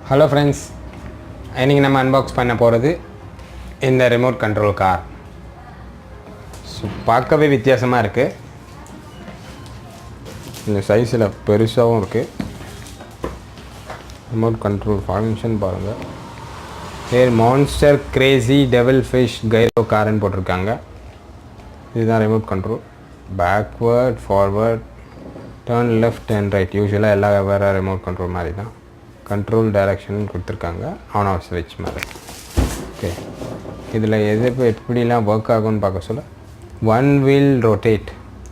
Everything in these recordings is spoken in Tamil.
ஹலோ ஃப்ரெண்ட்ஸ், இன்றைக்கி நம்ம அன்பாக்ஸ் பண்ண போகிறது இந்த ரிமோட் கண்ட்ரோல் கார். ஸோ பார்க்கவே வித்தியாசமாக இருக்குது. இந்த சைஸில் பெருசாகவும் இருக்குது. ரிமோட் கண்ட்ரோல் ஃபங்க்ஷன் பாருங்கள். பேர் monster crazy devil fish gyro கார்னு போட்டிருக்காங்க. இதுதான் remote control. Backward, forward, turn left and right. யூஸ்வலாக எல்லா வேறு ரிமோட் கண்ட்ரோல் மாதிரி தான். கண்ட்ரோல் டைரக்ஷன் கொடுத்துருக்காங்க, ஆன் ஆஃப் ஸ்விட்ச் மாதிரி. ஓகே, இதில் எப்படிலாம் ஒர்க் ஆகும்னு பார்க்க சொல்ல, ஒன் வீல் ரொட்டேட்,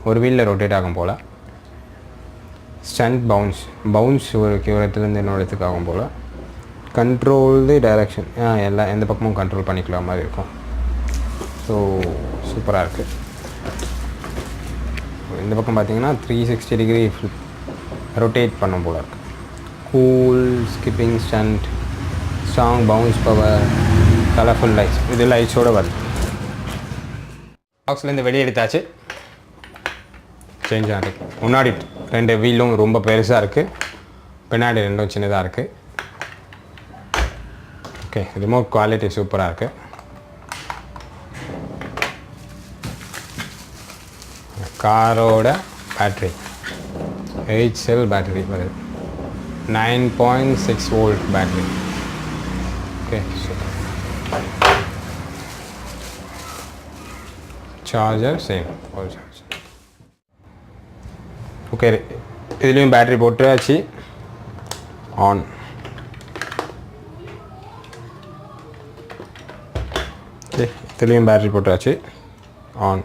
ஒரு வீலில் ரொட்டேட் ஆகும் போல். ஸ்டண்ட் பவுன்ஸ் ஒரு இடத்துலேருந்து இன்னொரு இடத்துக்கு ஆகும் போல். கண்ட்ரோல் டைரக்ஷன் எல்லாம் எந்த பக்கமும் கண்ட்ரோல் பண்ணிக்கலாம் மாதிரி இருக்கும். ஸோ சூப்பராக இருக்குது. இந்த பக்கம் பார்த்தீங்கன்னா 360 டிகிரி ரொட்டேட் பண்ணும் போல் இருக்குது. Cool skipping stunt, strong bounce power, colourful lights. இது லைட்ஸோடு வருது. பாக்ஸ்லேருந்து வெளியே எடுத்தாச்சு. சேஞ்ச் ஆகுது. முன்னாடி 2 வீலும் ரொம்ப பெருசாக இருக்குது, பின்னாடி 2 சின்னதாக இருக்குது. ஓகே, ரிமோட் குவாலிட்டி சூப்பராக இருக்குது. காரோட பேட்ரி 8 செல் பேட்டரி வருது. 9.6 volt battery. Okay, super. Charger same, all charge. Okay, இதுலேயும் பேட்டரி போட்டாச்சு. ஆன். ஓகே, இதுலேயும் பேட்டரி போட்டாச்சு. ஆன்.